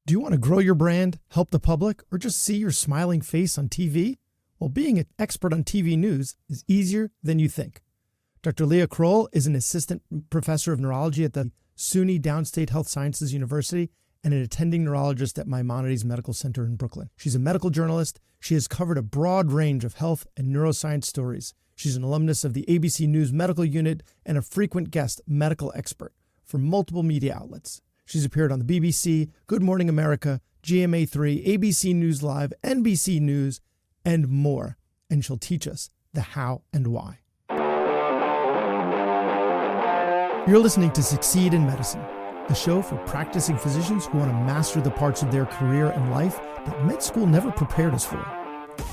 Do you want to grow your brand, help the public, or just see your smiling face on TV? Well, being an expert on TV news is easier than you think. Dr. Leah Croll is an assistant professor of neurology at the SUNY Downstate Health Sciences University and an attending neurologist at Maimonides Medical Center in Brooklyn. She's a medical journalist. She has covered a broad range of health and neuroscience stories. She's an alumnus of the ABC News Medical Unit and a frequent guest medical expert for multiple media outlets. She's appeared on the BBC, Good Morning America, GMA3, ABC News Live, NBC News, and more. And she'll teach us the how and why. You're listening to Succeed in Medicine, the show for practicing physicians who want to master the parts of their career and life that med school never prepared us for.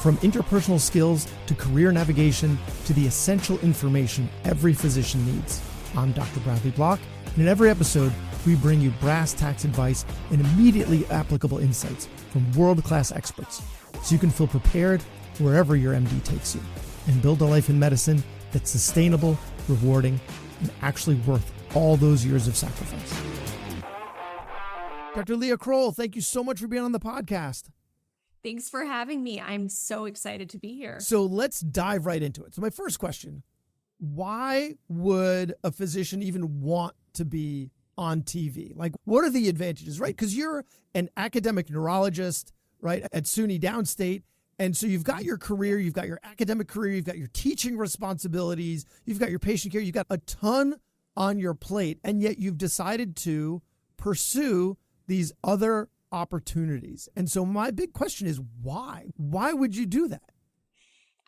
From interpersonal skills to career navigation to the essential information every physician needs. I'm Dr. Bradley Block, and in every episode, we bring you brass tacks advice and immediately applicable insights from world-class experts so you can feel prepared wherever your MD takes you and build a life in medicine that's sustainable, rewarding, and actually worth all those years of sacrifice. Dr. Leah Croll, thank you so much for being on the podcast. Thanks for having me. I'm so excited to be here. So let's dive right into it. So my first question, why would a physician even want to be on TV? Like, what are the advantages, right? Because you're an academic neurologist, right, at SUNY Downstate. And so you've got your career, you've got your academic career, you've got your teaching responsibilities, you've got your patient care, you've got a ton on your plate. And yet you've decided to pursue these other opportunities. And so my big question is why? Why would you do that?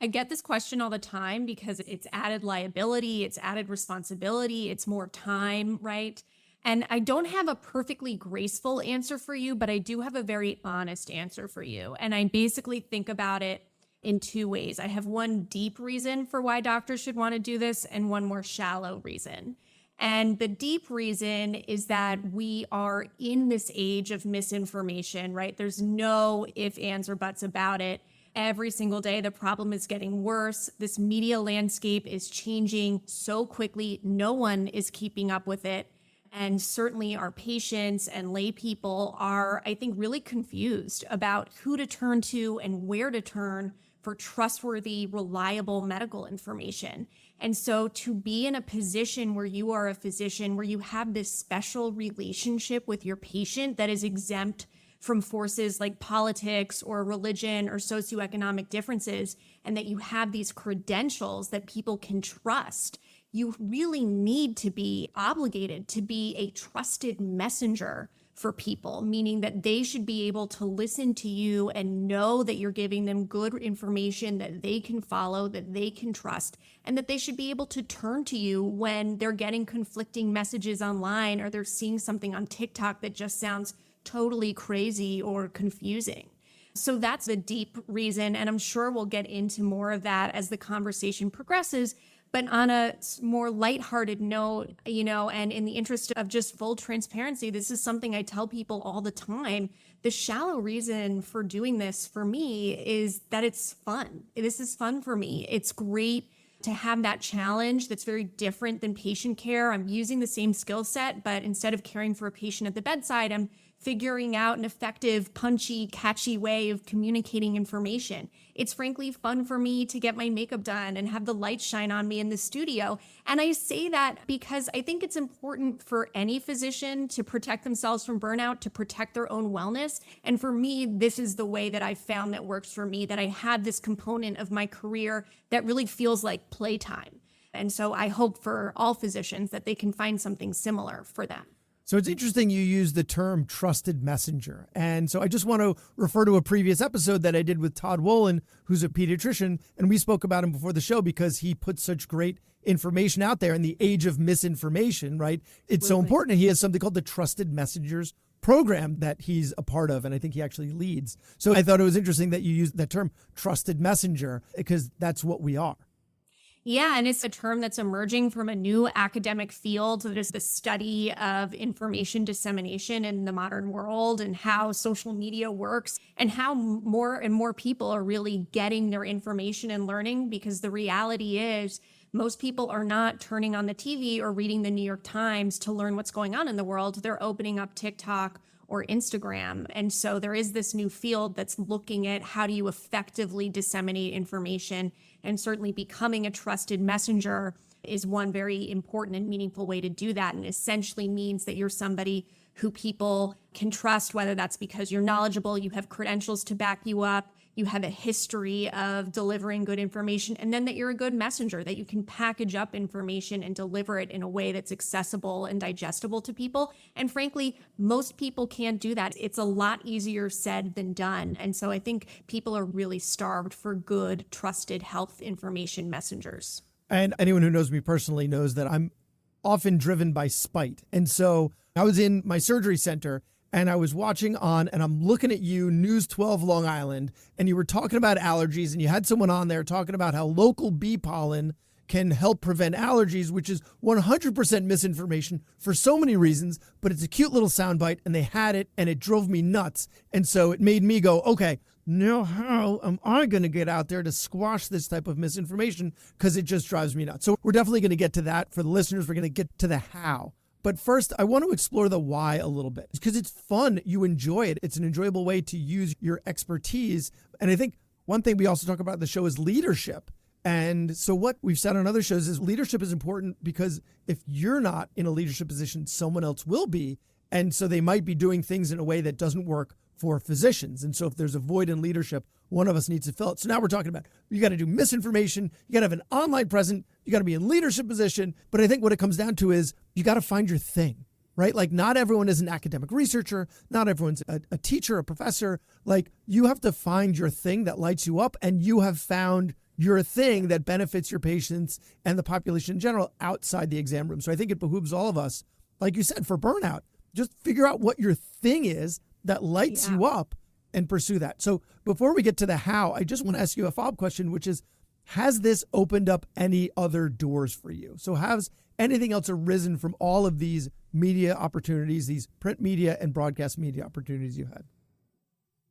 I get this question all the time because it's added liability, it's added responsibility, it's more time, right? And I don't have a perfectly graceful answer for you, but I do have a very honest answer for you. And I basically think about it in two ways. I have one deep reason for why doctors should want to do this and one more shallow reason. And the deep reason is that we are in this age of misinformation, right? There's no ifs, ands, or buts about it. Every single day, the problem is getting worse. This media landscape is changing so quickly. No one is keeping up with it. And certainly our patients and lay people are, I think, really confused about who to turn to and where to turn for trustworthy, reliable medical information. And so to be in a position where you are a physician, where you have this special relationship with your patient that is exempt from forces like politics or religion or socioeconomic differences, and that you have these credentials that people can trust, you really need to be obligated to be a trusted messenger for people, meaning that they should be able to listen to you and know that you're giving them good information that they can follow, that they can trust, and that they should be able to turn to you when they're getting conflicting messages online or they're seeing something on TikTok that just sounds totally crazy or confusing. So that's the deep reason, and I'm sure we'll get into more of that as the conversation progresses. But on a more lighthearted note, and in the interest of just full transparency, this is something I tell people all the time. The shallow reason for doing this for me is that it's fun. This is fun for me. It's great to have that challenge that's very different than patient care. I'm using the same skill set, but instead of caring for a patient at the bedside, I'm figuring out an effective, punchy, catchy way of communicating information. It's frankly fun for me to get my makeup done and have the lights shine on me in the studio. And I say that because I think it's important for any physician to protect themselves from burnout, to protect their own wellness. And for me, this is the way that I've found that works for me, that I have this component of my career that really feels like playtime. And so I hope for all physicians that they can find something similar for them. So it's interesting you use the term trusted messenger. And so I just want to refer to a previous episode that I did with Todd Wolin, who's a pediatrician. And we spoke about him before the show because he puts such great information out there in the age of misinformation, right? It's so important. He has something called the Trusted Messengers program that he's a part of. And I think he actually leads. So I thought it was interesting that you used that term trusted messenger because that's what we are. Yeah, and it's a term that's emerging from a new academic field that is the study of information dissemination in the modern world and how social media works and how more and more people are really getting their information and learning, because the reality is most people are not turning on the TV or reading the New York Times to learn what's going on in the world. They're opening up TikTok or Instagram. And so there is this new field that's looking at how do you effectively disseminate information, and certainly becoming a trusted messenger is one very important and meaningful way to do that. And essentially means that you're somebody who people can trust, whether that's because you're knowledgeable, you have credentials to back you up, you have a history of delivering good information, and then that you're a good messenger, that you can package up information and deliver it in a way that's accessible and digestible to people. And frankly, most people can't do that. It's a lot easier said than done. And so I think people are really starved for good, trusted health information messengers. And anyone who knows me personally knows that I'm often driven by spite. And so I was in my surgery center and I was watching on, and I'm looking at you, News 12 Long Island, and you were talking about allergies, and you had someone on there talking about how local bee pollen can help prevent allergies, which is 100% misinformation for so many reasons, but it's a cute little soundbite, and they had it, and it drove me nuts. And so it made me go, okay, now how am I going to get out there to squash this type of misinformation? Because it just drives me nuts. So we're definitely going to get to that. For the listeners, we're going to get to the how. But first, I want to explore the why a little bit, because it's fun. You enjoy it. It's an enjoyable way to use your expertise. And I think one thing we also talk about in the show is leadership. And so what we've said on other shows is leadership is important because if you're not in a leadership position, someone else will be. And so they might be doing things in a way that doesn't work for physicians. And so if there's a void in leadership, one of us needs to fill it. So now we're talking about, you got to do misinformation, you got to have an online presence, you got to be in leadership position. But I think what it comes down to is you got to find your thing, right? Like not everyone is an academic researcher, not everyone's a teacher, a professor. Like you have to find your thing that lights you up, and you have found your thing that benefits your patients and the population in general outside the exam room. So I think it behooves all of us, like you said, for burnout, just figure out what your thing is that lights you up and pursue that. So before we get to the how, I just want to ask you a follow-up question, which is, has this opened up any other doors for you? So has anything else arisen from all of these media opportunities, these print media and broadcast media opportunities you had?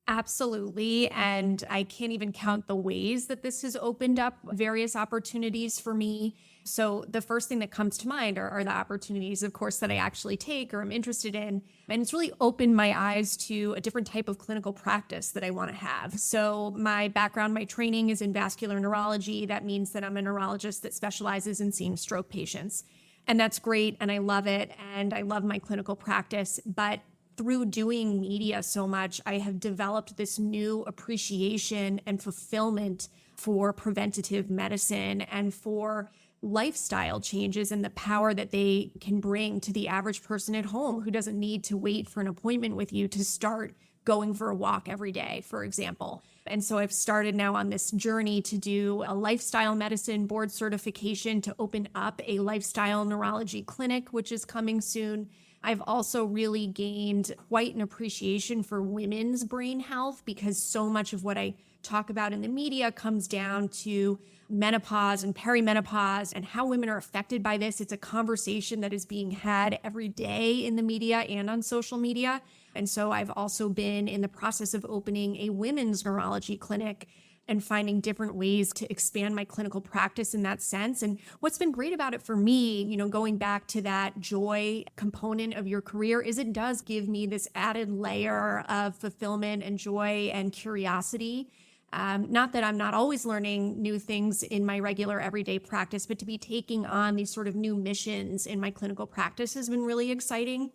Absolutely. And I can't even count the ways that this has opened up various opportunities for me. So the first thing that comes to mind are the opportunities, of course, that I actually take or I'm interested in. And it's really opened my eyes to a different type of clinical practice that I want to have. So my background, my training is in vascular neurology. That means that I'm a neurologist that specializes in seeing stroke patients. And that's great. And I love it. And I love my clinical practice. But through doing media so much, I have developed this new appreciation and fulfillment for preventative medicine and for lifestyle changes and the power that they can bring to the average person at home who doesn't need to wait for an appointment with you to start going for a walk every day, for example. And so I've started now on this journey to do a lifestyle medicine board certification to open up a lifestyle neurology clinic, which is coming soon. I've also really gained quite an appreciation for women's brain health, because so much of what I talk about in the media comes down to menopause and perimenopause and how women are affected by this. It's a conversation that is being had every day in the media and on social media. And so I've also been in the process of opening a women's neurology clinic and finding different ways to expand my clinical practice in that sense. And what's been great about it for me, going back to that joy component of your career, is it does give me this added layer of fulfillment and joy and curiosity. Not that I'm not always learning new things in my regular everyday practice, but to be taking on these sort of new missions in my clinical practice has been really exciting.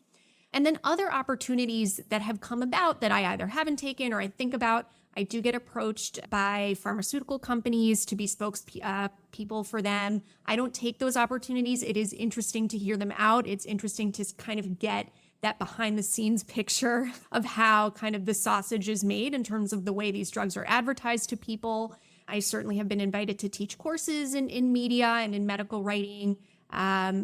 And then other opportunities that have come about that I either haven't taken or I think about, I do get approached by pharmaceutical companies to be spokespeople for them. I don't take those opportunities. It is interesting to hear them out. It's interesting to kind of get that behind the scenes picture of how kind of the sausage is made in terms of the way these drugs are advertised to people. I certainly have been invited to teach courses in media and in medical writing,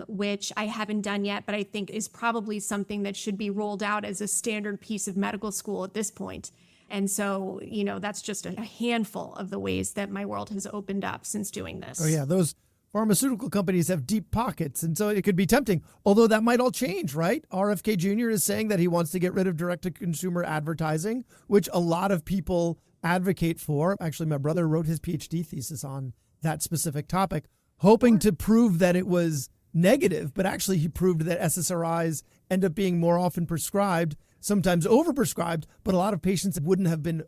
which I haven't done yet, but I think is probably something that should be rolled out as a standard piece of medical school at this point. And so, that's just a handful of the ways that my world has opened up since doing this. Oh, yeah. Those pharmaceutical companies have deep pockets. And so it could be tempting, although that might all change, right? RFK Jr. is saying that he wants to get rid of direct-to-consumer advertising, which a lot of people advocate for. Actually, my brother wrote his PhD thesis on that specific topic, hoping to prove that it was negative, but actually he proved that SSRIs end up being more often prescribed. sometimes overprescribed, but a lot of patients wouldn't have been,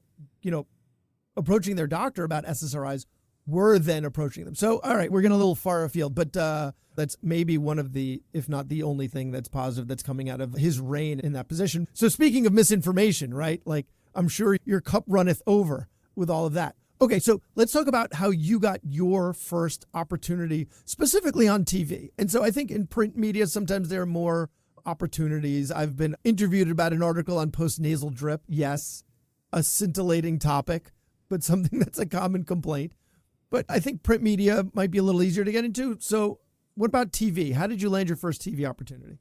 approaching their doctor about SSRIs were then approaching them. So, all right, we're getting a little far afield, but that's maybe one of the, if not the only thing that's positive that's coming out of his reign in that position. So speaking of misinformation, right? Like, I'm sure your cup runneth over with all of that. Okay, so let's talk about how you got your first opportunity specifically on TV. And so I think in print media, sometimes there are more opportunities. I've been interviewed about an article on postnasal drip. Yes, a scintillating topic, but something that's a common complaint. But I think print media might be a little easier to get into. So what about TV? How did you land your first TV opportunity?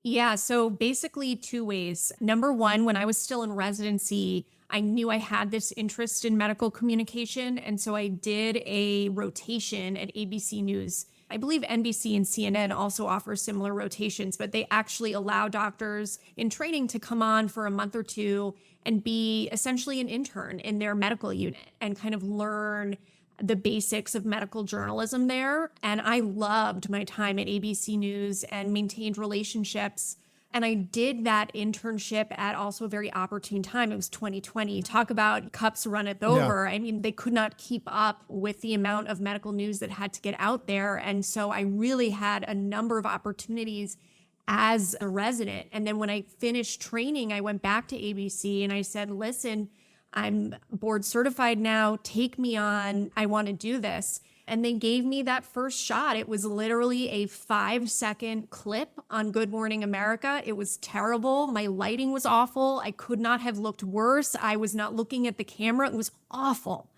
Yeah, so basically 2 ways. Number one, when I was still in residency, I knew I had this interest in medical communication. And so I did a rotation at ABC News. I believe NBC and CNN also offer similar rotations, but they actually allow doctors in training to come on for a month or two and be essentially an intern in their medical unit and kind of learn the basics of medical journalism there. And I loved my time at ABC News and maintained relationships. And I did that internship at also a very opportune time. It was 2020. Talk about cups runneth over. Yeah. I mean, they could not keep up with the amount of medical news that had to get out there. And so I really had a number of opportunities as a resident. And then when I finished training, I went back to ABC and I said, listen, I'm board certified now. Take me on. I want to do this. And they gave me that first shot. It was literally a 5-second clip on Good Morning America. It was terrible. My lighting was awful. I could not have looked worse. I was not looking at the camera. It was awful.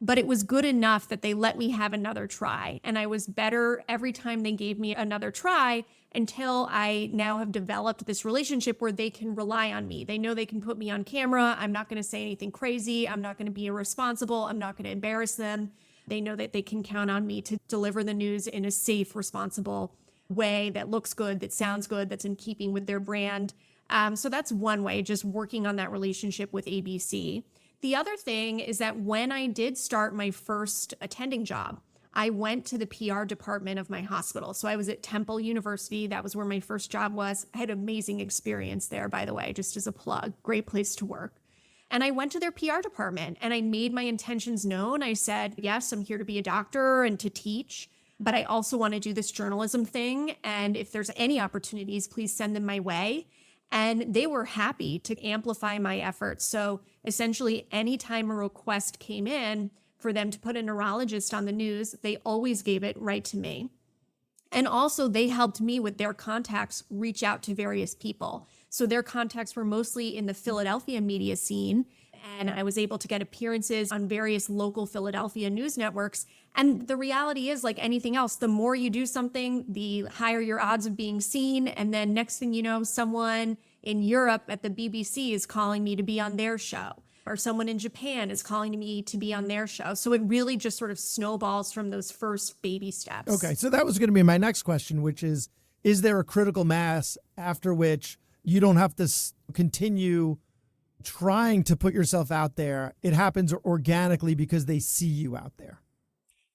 But it was good enough that they let me have another try. And I was better every time they gave me another try until I now have developed this relationship where they can rely on me. They know they can put me on camera. I'm not going to say anything crazy. I'm not going to be irresponsible. I'm not going to embarrass them. They know that they can count on me to deliver the news in a safe, responsible way that looks good, that sounds good, that's in keeping with their brand. So that's one way, just working on that relationship with ABC. The other thing is that when I did start my first attending job, I went to the PR department of my hospital. So I was at Temple University. That was where my first job was. I had an amazing experience there, by the way, just as a plug. Great place to work. And I went to their PR department and I made my intentions known. I said, yes, I'm here to be a doctor and to teach, but I also want to do this journalism thing. And if there's any opportunities, please send them my way. And they were happy to amplify my efforts. So essentially, anytime a request came in for them to put a neurologist on the news, they always gave it right to me. And also they helped me with their contacts reach out to various people. So their contacts were mostly in the Philadelphia media scene. And I was able to get appearances on various local Philadelphia news networks. And the reality is, like anything else, the more you do something, the higher your odds of being seen. And then next thing you know, someone in Europe at the BBC is calling me to be on their show, or someone in Japan is calling me to be on their show. So it really just sort of snowballs from those first baby steps. Okay, so that was going to be my next question, which is there a critical mass after which you don't have to continue trying to put yourself out there? It happens organically because they see you out there.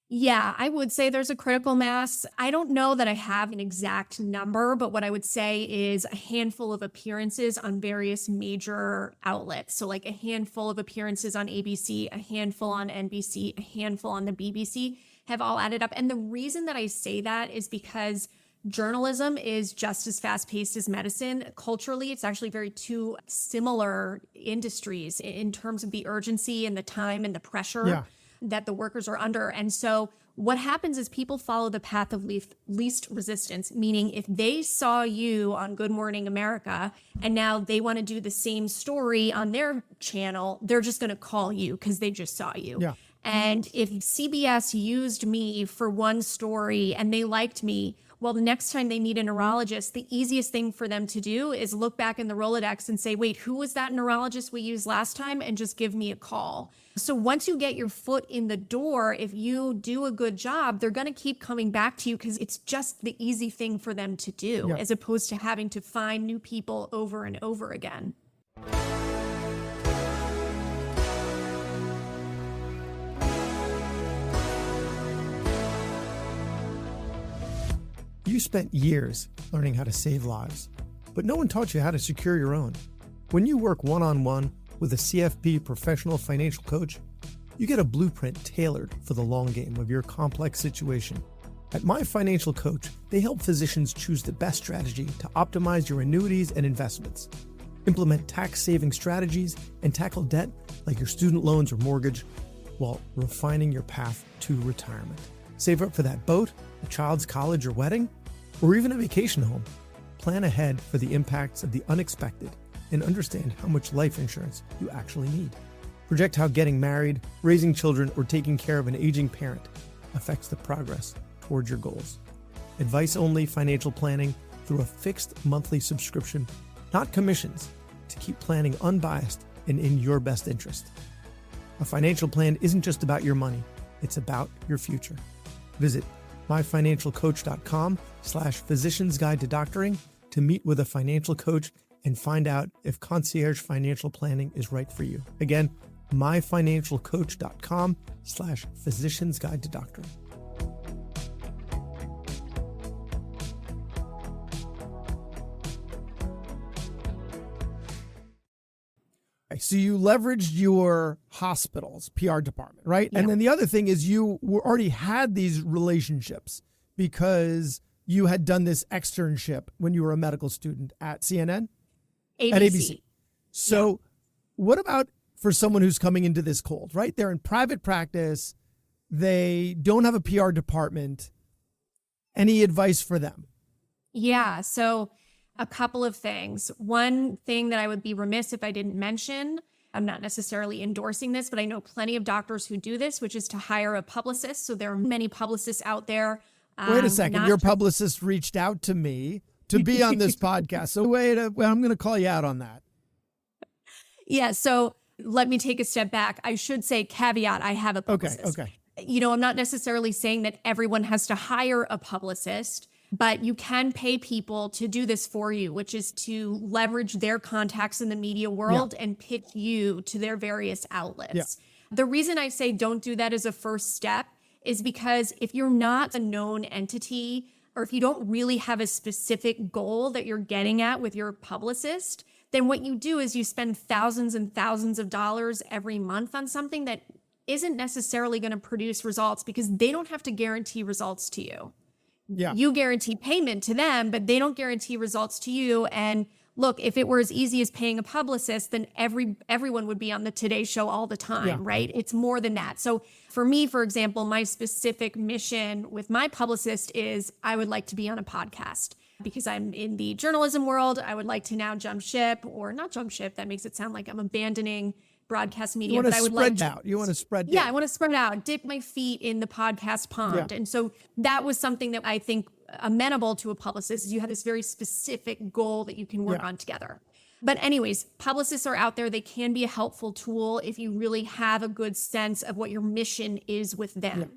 Yeah, I would say there's a critical mass. I don't know that I have an exact number, but what I would say is a handful of appearances on various major outlets. So like a handful of appearances on ABC, a handful on NBC, a handful on the BBC have all added up. And the reason that I say that is because journalism is just as fast-paced as medicine. Culturally, it's actually very two similar industries in terms of the urgency and the time and the pressure that the workers are under. And so what happens is people follow the path of least resistance, meaning if they saw you on Good Morning America and now they want to do the same story on their channel, they're just going to call you because they just saw you. Yeah. And if CBS used me for one story and they liked me, well, the next time they need a neurologist, the easiest thing for them to do is look back in the Rolodex and say, wait, who was that neurologist we used last time? And just give me a call. So once you get your foot in the door, if you do a good job, they're going to keep coming back to you because it's just the easy thing for them to do, as opposed to having to find new people over and over again. You spent years learning how to save lives, but no one taught you how to secure your own. When you work one-on-one with a CFP professional financial coach, you get a blueprint tailored for the long game of your complex situation. At My Financial Coach, they help physicians choose the best strategy to optimize your annuities and investments, implement tax-saving strategies, and tackle debt like your student loans or mortgage while refining your path to retirement. Save up for that boat, a child's college or wedding, or even a vacation home. Plan ahead for the impacts of the unexpected and understand how much life insurance you actually need. Project how getting married, raising children, or taking care of an aging parent affects the progress towards your goals. Advice-only financial planning through a fixed monthly subscription, not commissions, to keep planning unbiased and in your best interest. A financial plan isn't just about your money, it's about your future. Visit myfinancialcoach.com/physician's guide to doctoring to meet with a financial coach and find out if concierge financial planning is right for you. Again, myfinancialcoach.com/physician's guide to doctoring. So you leveraged your hospital's PR department, right? Yeah. And then the other thing is you already had these relationships because you had done this externship when you were a medical student at CNN? At ABC. So what about for someone who's coming into this cold, right? They're in private practice. They don't have a PR department. Any advice for them? Yeah. So a couple of things. One thing that I would be remiss if I didn't mention, I'm not necessarily endorsing this, but I know plenty of doctors who do this, which is to hire a publicist. So there are many publicists out there. Wait a second. Your publicist reached out to me to be on this podcast. So I'm going to call you out on that. Yeah. So let me take a step back. I should say caveat, I have a publicist. Okay. You know, I'm not necessarily saying that everyone has to hire a publicist, but you can pay people to do this for you, which is to leverage their contacts in the media world and pitch you to their various outlets. Yeah. The reason I say don't do that as a first step is because if you're not a known entity, or if you don't really have a specific goal that you're getting at with your publicist, then what you do is you spend thousands and thousands of dollars every month on something that isn't necessarily going to produce results because they don't have to guarantee results to you. Yeah. You guarantee payment to them, but they don't guarantee results to you. And look, if it were as easy as paying a publicist, then everyone would be on the Today Show all the time, right? It's more than that. So for me, for example, my specific mission with my publicist is I would like to be on a podcast because I'm in the journalism world. I would like to now jump ship, or not jump ship. That makes it sound like I'm abandoning broadcast media. You want to spread out. You want to spread out. Yeah, I want to spread out, dip my feet in the podcast pond. Yeah. And so that was something that I think amenable to a publicist is you have this very specific goal that you can work on together. But anyways, publicists are out there. They can be a helpful tool if you really have a good sense of what your mission is with them. Yeah.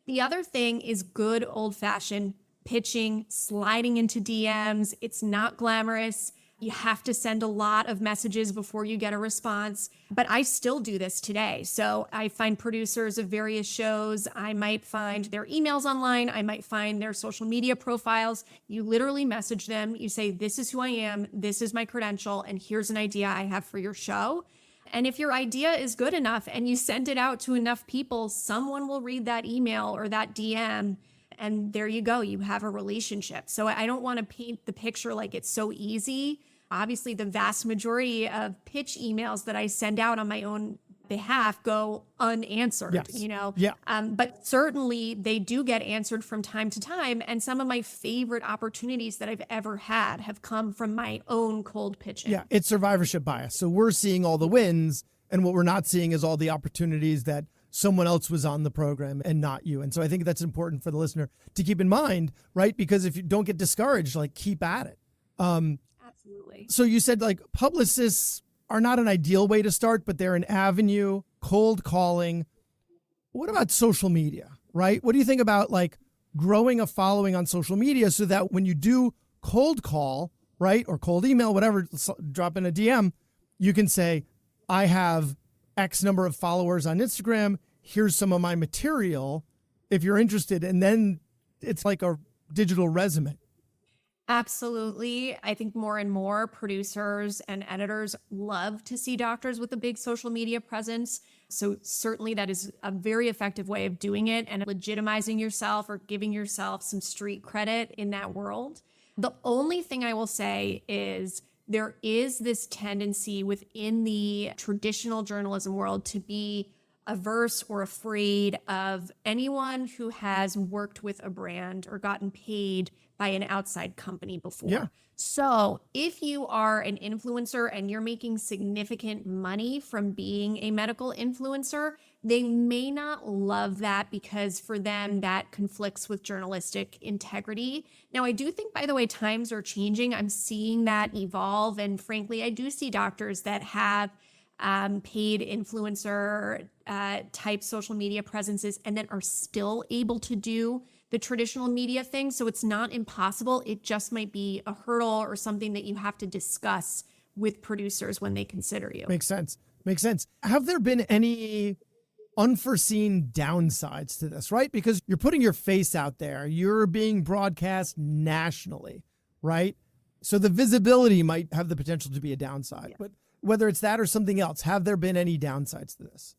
The other thing is good old-fashioned pitching, sliding into DMs. It's not glamorous. You have to send a lot of messages before you get a response. But I still do this today. So I find producers of various shows. I might find their emails online. I might find their social media profiles. You literally message them. You say, this is who I am. This is my credential. And here's an idea I have for your show. And if your idea is good enough and you send it out to enough people, someone will read that email or that DM. And there you go. You have a relationship. So I don't want to paint the picture like it's so easy. Obviously, the vast majority of pitch emails that I send out on my own behalf go unanswered, you know? Yeah. But certainly they do get answered from time to time. And some of my favorite opportunities that I've ever had have come from my own cold pitching. Yeah, it's survivorship bias. So we're seeing all the wins, and what we're not seeing is all the opportunities that someone else was on the program and not you. And so I think that's important for the listener to keep in mind, right? Because if you don't get discouraged, like keep at it. Absolutely. So you said like publicists are not an ideal way to start, but they're an avenue, cold calling. What about social media, right? What do you think about like growing a following on social media so that when you do cold call, right, or cold email, whatever, drop in a DM, you can say, I have X number of followers on Instagram. Here's some of my material if you're interested. And then it's like a digital resume. Absolutely. I think more and more producers and editors love to see doctors with a big social media presence. So certainly that is a very effective way of doing it and legitimizing yourself or giving yourself some street credit in that world. The only thing I will say is there is this tendency within the traditional journalism world to be averse or afraid of anyone who has worked with a brand or gotten paid by an outside company before. Yeah. So if you are an influencer and you're making significant money from being a medical influencer, they may not love that because for them that conflicts with journalistic integrity. Now, I do think, by the way, times are changing. I'm seeing that evolve. And frankly, I do see doctors that have paid influencer type social media presences and then are still able to do the traditional media thing. So it's not impossible. It just might be a hurdle or something that you have to discuss with producers when they consider you. Makes sense. Makes sense. Have there been any unforeseen downsides to this, right? Because you're putting your face out there, you're being broadcast nationally, right? So the visibility might have the potential to be a downside, Yeah. but whether it's that or something else, have there been any downsides to this?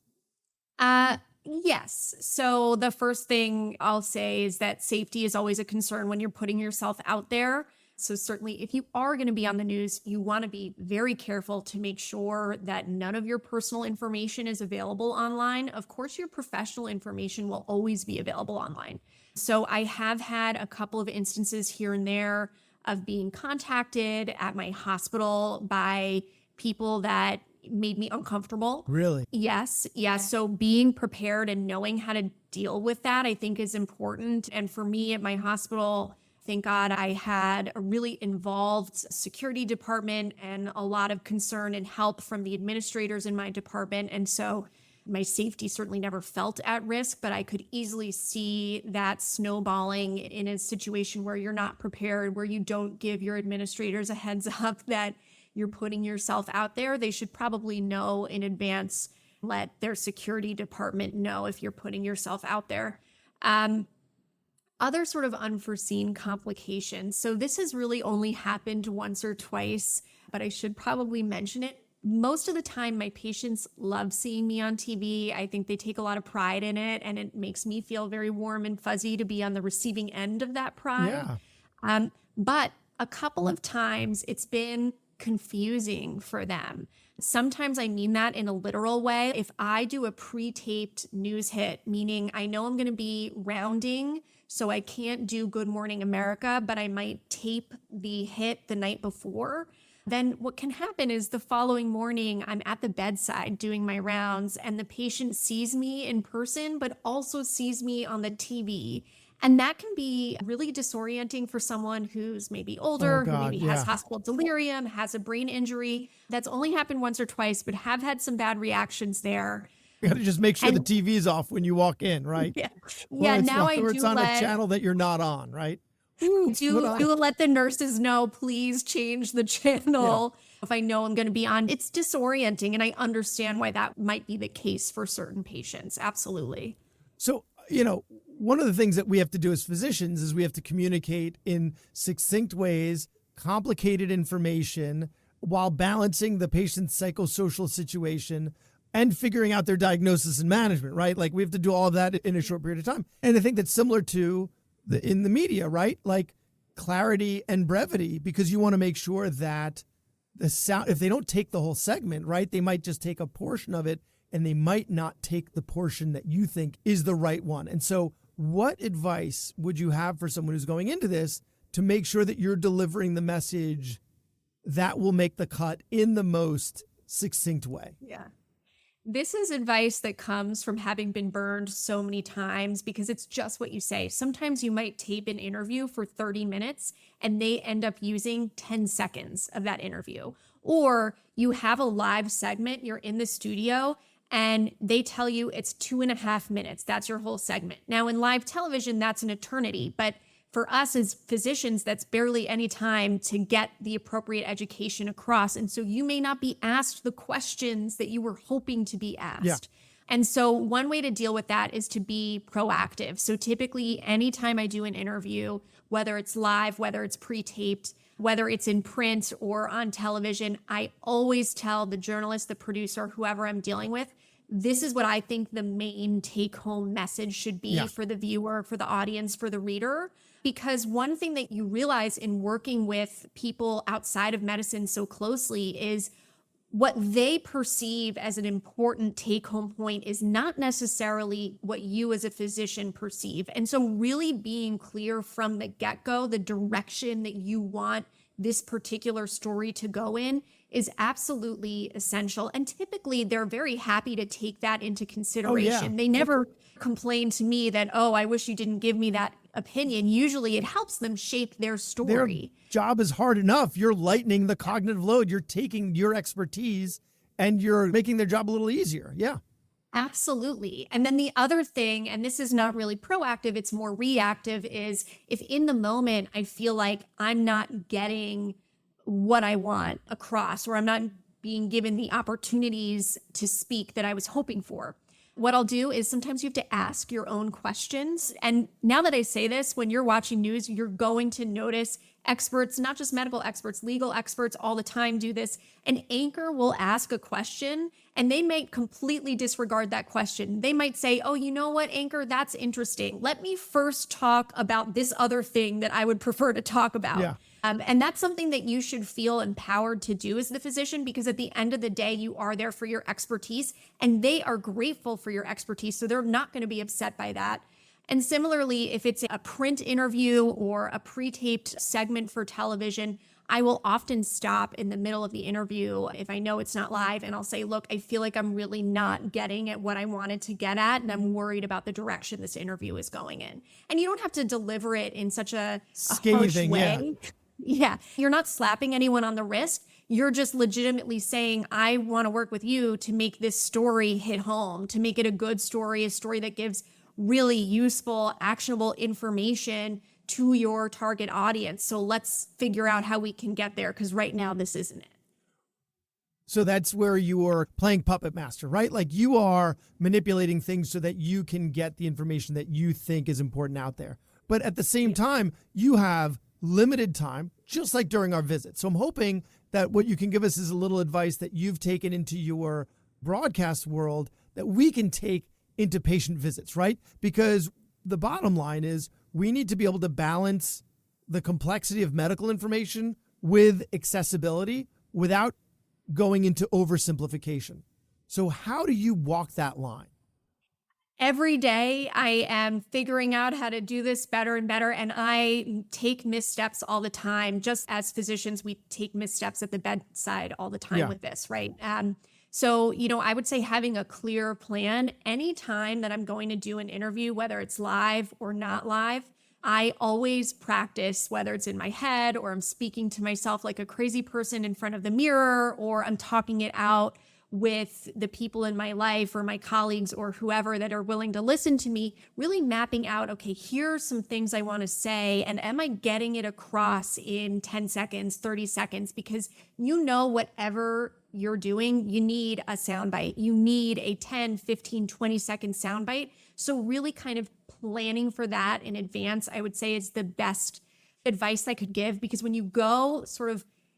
Yes. So the first thing I'll say is that safety is always a concern when you're putting yourself out there. So certainly if you are going to be on the news, you want to be very careful to make sure that none of your personal information is available online. Of course, your professional information will always be available online. So I have had a couple of instances here and there of being contacted at my hospital by people that made me uncomfortable. Really? Yes. So being prepared and knowing how to deal with that, I think is important. And for me at my hospital, thank God I had a really involved security department and a lot of concern and help from the administrators in my department. And so my safety certainly never felt at risk, but I could easily see that snowballing in a situation where you're not prepared, where you don't give your administrators a heads up that you're putting yourself out there. They should probably know in advance, let their security department know if you're putting yourself out there. Other sort of unforeseen complications. So this has really only happened once or twice, but I should probably mention it. Most of the time, my patients love seeing me on TV. I think they take a lot of pride in it, and it makes me feel very warm and fuzzy to be on the receiving end of that pride. Yeah. But a couple of times it's been confusing for them. Sometimes I mean that in a literal way. If I do a pre-taped news hit, meaning I know I'm going to be rounding, so I can't do Good Morning America, but I might tape the hit the night before, then what can happen is the following morning, I'm at the bedside doing my rounds and the patient sees me in person, but also sees me on the TV. And that can be really disorienting for someone who's maybe older, Oh, God, who maybe yeah. has hospital delirium, has a brain injury. That's only happened once or twice, but have had some bad reactions there. You got to just make sure And- the TV's off when you walk in, right? Yeah. Or Yeah. it's Now I or do it's on a let channel that you're not on, right? do let the nurses know, please change the channel. If I know I'm going to be on, it's disorienting. And I understand why that might be the case for certain patients. Absolutely. So, one of the things that we have to do as physicians is we have to communicate in succinct ways, complicated information, while balancing the patient's psychosocial situation and figuring out their diagnosis and management, right? Like we have to do all of that in a short period of time. And I think that's similar to in the media, right? Like clarity and brevity, because you want to make sure that the sound, if they don't take the whole segment, right, they might just take a portion of it and they might not take the portion that you think is the right one. And so what advice would you have for someone who's going into this to make sure that you're delivering the message that will make the cut in the most succinct way? Yeah. This is advice that comes from having been burned so many times because it's just what you say. Sometimes you might tape an interview for 30 minutes and they end up using 10 seconds of that interview. Or you have a live segment, you're in the studio, and they tell you it's 2.5 minutes. That's your whole segment. Now, in live television, that's an eternity. But for us as physicians, that's barely any time to get the appropriate education across. And so you may not be asked the questions that you were hoping to be asked. And so one way to deal with that is to be proactive. So typically, anytime I do an interview, whether it's live, whether it's pre-taped, whether it's in print or on television, I always tell the journalist, the producer, whoever I'm dealing with, this is what I think the main take-home message should be for the viewer, for the audience, for the reader. Because one thing that you realize in working with people outside of medicine so closely is what they perceive as an important take-home point is not necessarily what you as a physician perceive. And so really being clear from the get-go, the direction that you want this particular story to go in is absolutely essential. And typically they're very happy to take that into consideration. They never complain to me that, oh, I wish you didn't give me that opinion. Usually it helps them shape their story. Their job is hard enough. You're lightening the cognitive load. You're taking your expertise and you're making their job a little easier. Yeah. Absolutely. And then the other thing, and this is not really proactive, it's more reactive, is if in the moment I feel like I'm not getting what I want across, or I'm not being given the opportunities to speak that I was hoping for, what I'll do is sometimes you have to ask your own questions. And now that I say this, when you're watching news, you're going to notice experts, not just medical experts, legal experts all the time do this. An anchor will ask a question and they might completely disregard that question. They might say, oh, you know what, anchor, that's interesting. Let me first talk about this other thing that I would prefer to talk about. Yeah. And that's something that you should feel empowered to do as the physician, because at the end of the day, you are there for your expertise and they are grateful for your expertise. So they're not going to be upset by that. And similarly, if it's a print interview or a pre-taped segment for television, I will often stop in the middle of the interview if I know it's not live, and I'll say, look, I feel like I'm really not getting at what I wanted to get at, and I'm worried about the direction this interview is going in. And you don't have to deliver it in such a harsh way. Yeah. You're not slapping anyone on the wrist. You're just legitimately saying, I want to work with you to make this story hit home, to make it a good story, a story that gives really useful, actionable information to your target audience. So let's figure out how we can get there, because right now this isn't it. So that's where you are playing puppet master, right? Like you are manipulating things so that you can get the information that you think is important out there. But at the same time, you have limited time, just like during our visit. So I'm hoping that what you can give us is a little advice that you've taken into your broadcast world that we can take into patient visits, right? Because the bottom line is we need to be able to balance the complexity of medical information with accessibility without going into oversimplification. So how do you walk that line? Every day I am figuring out how to do this better and better. And I take missteps all the time. Just as physicians, we take missteps at the bedside all the time with this, right? So, I would say having a clear plan anytime that I'm going to do an interview, whether it's live or not live, I always practice, whether it's in my head or I'm speaking to myself like a crazy person in front of the mirror, or I'm talking it out with the people in my life or my colleagues or whoever that are willing to listen to me, really mapping out, okay, here are some things I want to say. And am I getting it across in 10 seconds, 30 seconds? Because whatever you're doing, you need a soundbite. You need a 10, 15, 20-second soundbite. So really kind of planning for that in advance, I would say, is the best advice I could give. Because when you go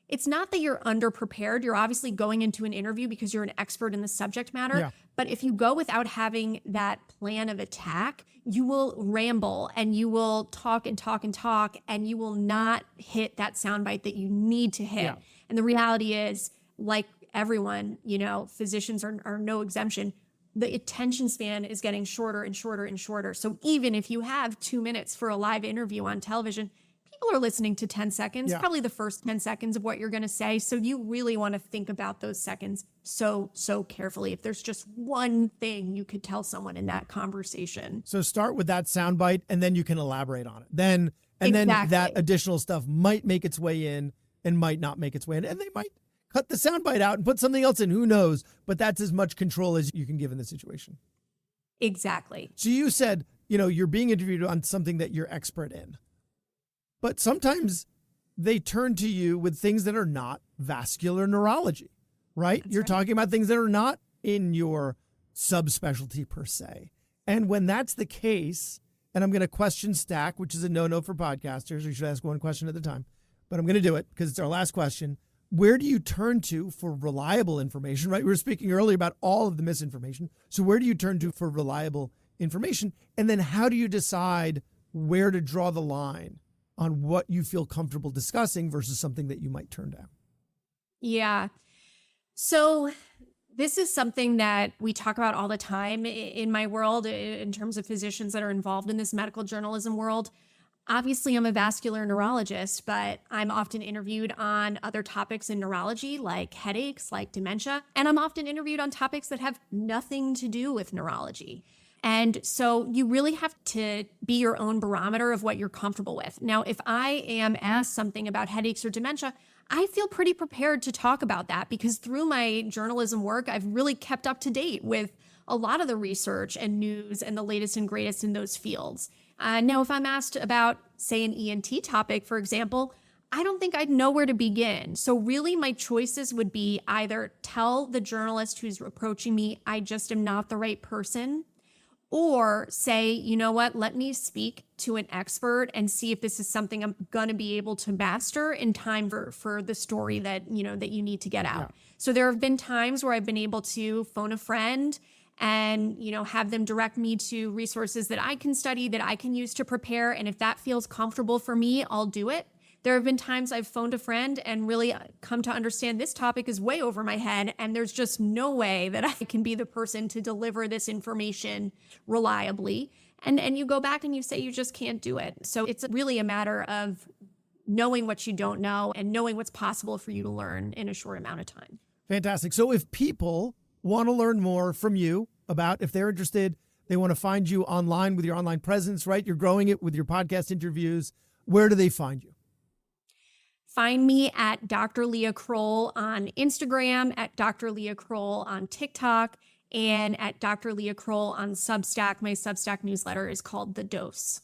it's not that you're underprepared. You're obviously going into an interview because you're an expert in the subject matter. Yeah. But if you go without having that plan of attack, you will ramble and you will talk and talk and talk, and you will not hit that soundbite that you need to hit. Yeah. And the reality is, like everyone, physicians are no exemption. The attention span is getting shorter and shorter and shorter. So even if you have 2 minutes for a live interview on television, people are listening to 10 seconds, probably the first 10 seconds of what you're going to say. So you really want to think about those seconds so carefully. If there's just one thing you could tell someone in that conversation. So start with that soundbite and then you can elaborate on it. Then that additional stuff might make its way in and might not make its way in. And they might cut the soundbite out and put something else in. Who knows? But that's as much control as you can give in this situation. Exactly. So you said, you're being interviewed on something that you're expert in. But sometimes they turn to you with things that are not vascular neurology, right? You're talking about things that are not in your subspecialty per se. And when that's the case, and I'm going to question stack, which is a no-no for podcasters. You should ask one question at a time, but I'm going to do it because it's our last question. Where do you turn to for reliable information, right? We were speaking earlier about all of the misinformation. So where do you turn to for reliable information? And then how do you decide where to draw the line on what you feel comfortable discussing versus something that you might turn down? Yeah. So this is something that we talk about all the time in my world in terms of physicians that are involved in this medical journalism world. Obviously, I'm a vascular neurologist, but I'm often interviewed on other topics in neurology, like headaches, like dementia. And I'm often interviewed on topics that have nothing to do with neurology. And so you really have to be your own barometer of what you're comfortable with. Now, if I am asked something about headaches or dementia, I feel pretty prepared to talk about that because through my journalism work, I've really kept up to date with a lot of the research and news and the latest and greatest in those fields. Now, if I'm asked about, say, an ENT topic, for example, I don't think I'd know where to begin. So really, my choices would be either tell the journalist who's approaching me, I just am not the right person, or say, you know what, let me speak to an expert and see if this is something I'm going to be able to master in time for the story that you need to get out. Yeah. So there have been times where I've been able to phone a friend and, have them direct me to resources that I can study, that I can use to prepare. And if that feels comfortable for me, I'll do it. There have been times I've phoned a friend and really come to understand this topic is way over my head, and there's just no way that I can be the person to deliver this information reliably. And you go back and you say you just can't do it. So it's really a matter of knowing what you don't know and knowing what's possible for you to learn in a short amount of time. Fantastic. So if people want to learn more from you about, if they're interested, they want to find you online with your online presence, right? You're growing it with your podcast interviews. Where do they find you? Find me at Dr. Leah Croll on Instagram, at Dr. Leah Croll on TikTok, and at Dr. Leah Croll on Substack. My Substack newsletter is called The Dose.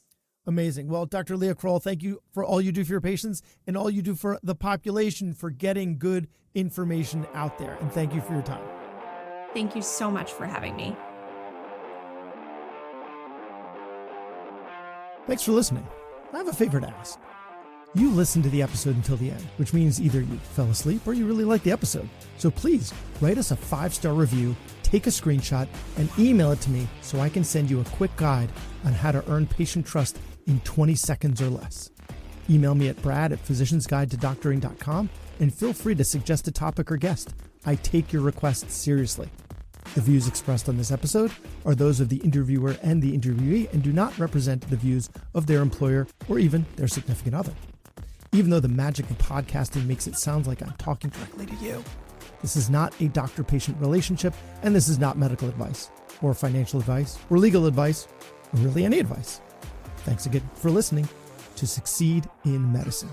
Amazing. Well, Dr. Leah Croll, thank you for all you do for your patients and all you do for the population for getting good information out there. And thank you for your time. Thank you so much for having me. Thanks for listening. I have a favor to ask. You listened to the episode until the end, which means either you fell asleep or you really liked the episode. So please write us a 5-star review, take a screenshot, and email it to me so I can send you a quick guide on how to earn patient trust in 20 seconds or less. Email me at brad@physiciansguidetodoctoring.com and feel free to suggest a topic or guest. I take your requests seriously. The views expressed on this episode are those of the interviewer and the interviewee and do not represent the views of their employer or even their significant other. Even though the magic of podcasting makes it sound like I'm talking directly to you, this is not a doctor-patient relationship, and this is not medical advice, or financial advice, or legal advice, or really any advice. Thanks again for listening to Succeed in Medicine.